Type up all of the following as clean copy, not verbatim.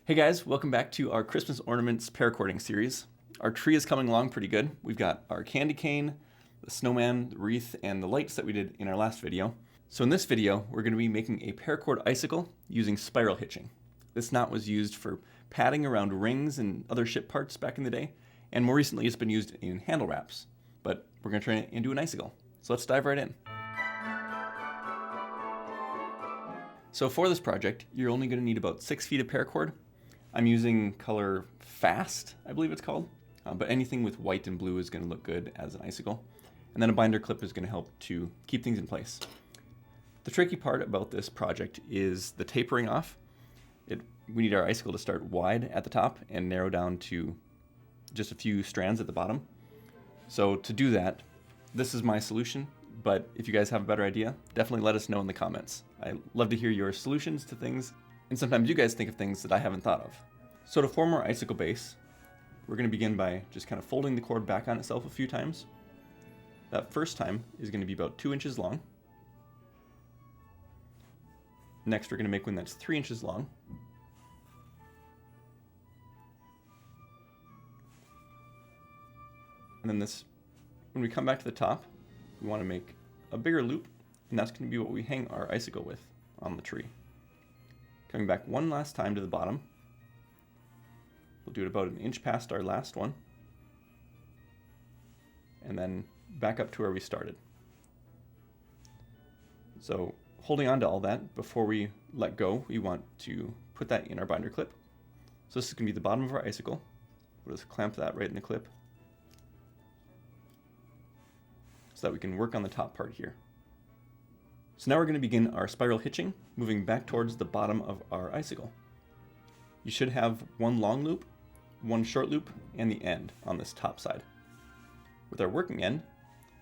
Hey guys, welcome back to our Christmas ornaments paracording series. Our tree is coming along pretty good. We've got our candy cane, the snowman, the wreath, and the lights that we did in our last video. So in this video, we're going to be making a paracord icicle using spiral hitching. This knot was used for padding around rings and other ship parts back in the day, and more recently it's been used in handle wraps. But we're going to turn it into an icicle. So let's dive right in. So for this project, you're only going to need about 6 feet of paracord. I'm using color Fast, I believe it's called, but anything with white and blue is going to look good as an icicle. And then a binder clip is going to help to keep things in place. The tricky part about this project is the tapering off. We need our icicle to start wide at the top and narrow down to just a few strands at the bottom. So to do that, this is my solution, but if you guys have a better idea, definitely let us know in the comments. I love to hear your solutions to things. And sometimes you guys think of things that I haven't thought of. So to form our icicle base, we're going to begin by just kind of folding the cord back on itself a few times. That first time is going to be about 2 inches long. Next, we're going to make one that's 3 inches long. And then when we come back to the top, we want to make a bigger loop, and that's going to be what we hang our icicle with on the tree. Coming back one last time to the bottom. We'll do it about 1 inch past our last one. And then back up to where we started. So holding on to all that, before we let go, we want to put that in our binder clip. So this is going to be the bottom of our icicle. We'll just clamp that right in the clip so that we can work on the top part here. So now we're going to begin our spiral hitching, moving back towards the bottom of our icicle. You should have one long loop, one short loop, and the end on this top side. With our working end,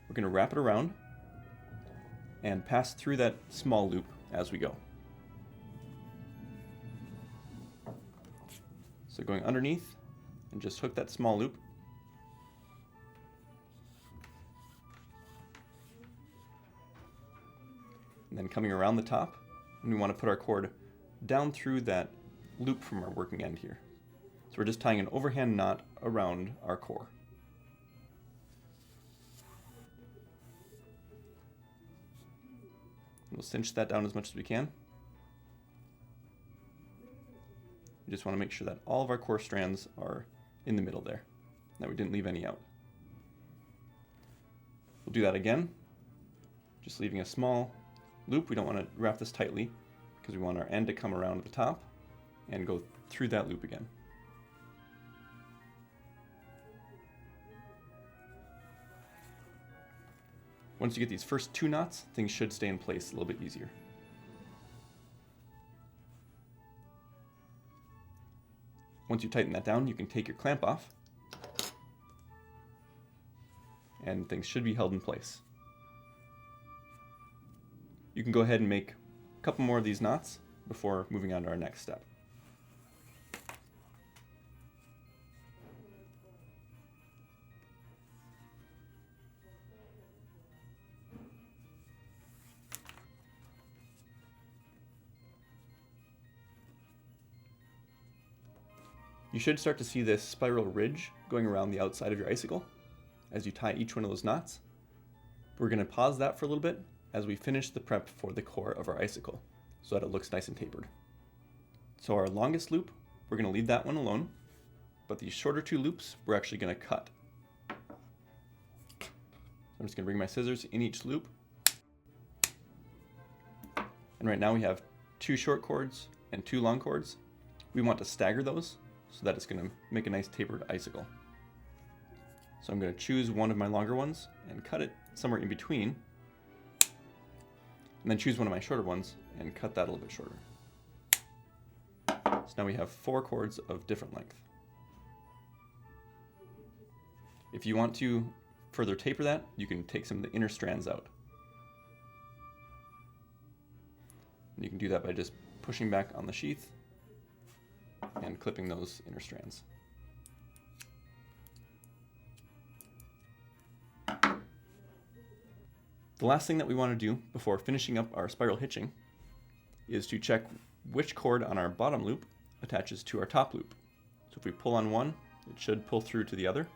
we're going to wrap it around and pass through that small loop as we go. So going underneath and just hook that small loop. And then coming around the top, and we want to put our cord down through that loop from our working end here. So we're just tying an overhand knot around our core. We'll cinch that down as much as we can. We just want to make sure that all of our core strands are in the middle there, that we didn't leave any out. We'll do that again, just leaving a small loop. We don't want to wrap this tightly because we want our end to come around at the top and go through that loop again. Once you get these first 2 knots, things should stay in place a little bit easier. Once you tighten that down, you can take your clamp off and things should be held in place. You can go ahead and make a couple more of these knots before moving on to our next step. You should start to see this spiral ridge going around the outside of your icicle as you tie each one of those knots. We're going to pause that for a little bit as we finish the prep for the core of our icicle so that it looks nice and tapered. So our longest loop, we're going to leave that one alone, but these shorter 2 loops, we're actually going to cut. So I'm just going to bring my scissors in each loop. And right now we have 2 short cords and 2 long cords. We want to stagger those so that it's going to make a nice tapered icicle. So I'm going to choose one of my longer ones and cut it somewhere in between. And then choose one of my shorter ones and cut that a little bit shorter. So now we have 4 cords of different length. If you want to further taper that, you can take some of the inner strands out. And you can do that by just pushing back on the sheath and clipping those inner strands. The last thing that we want to do before finishing up our spiral hitching is to check which cord on our bottom loop attaches to our top loop. So if we pull on one, it should pull through to the other.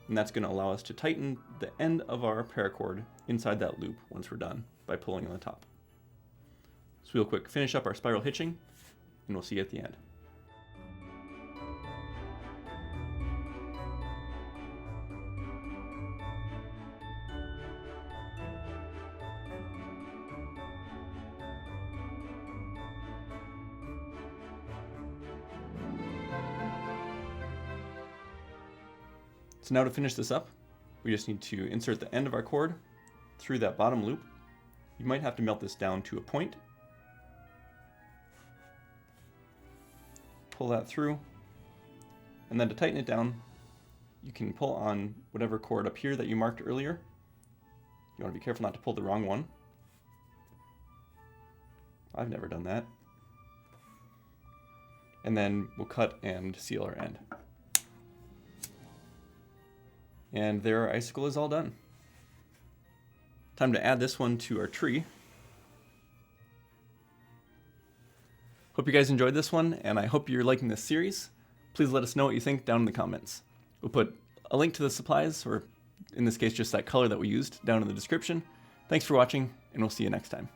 And that's going to allow us to tighten the end of our paracord inside that loop once we're done by pulling on the top. So we'll quick finish up our spiral hitching, and we'll see you at the end. So now to finish this up, we just need to insert the end of our cord through that bottom loop. You might have to melt this down to a point. Pull that through, and then to tighten it down, you can pull on whatever cord up here that you marked earlier. You want to be careful not to pull the wrong one. I've never done that. And then we'll cut and seal our end. And there our icicle is all done. Time to add this one to our tree. Hope you guys enjoyed this one, and I hope you're liking this series. Please let us know what you think down in the comments. We'll put a link to the supplies, or in this case just that color that we used, down in the description. Thanks for watching, and we'll see you next time.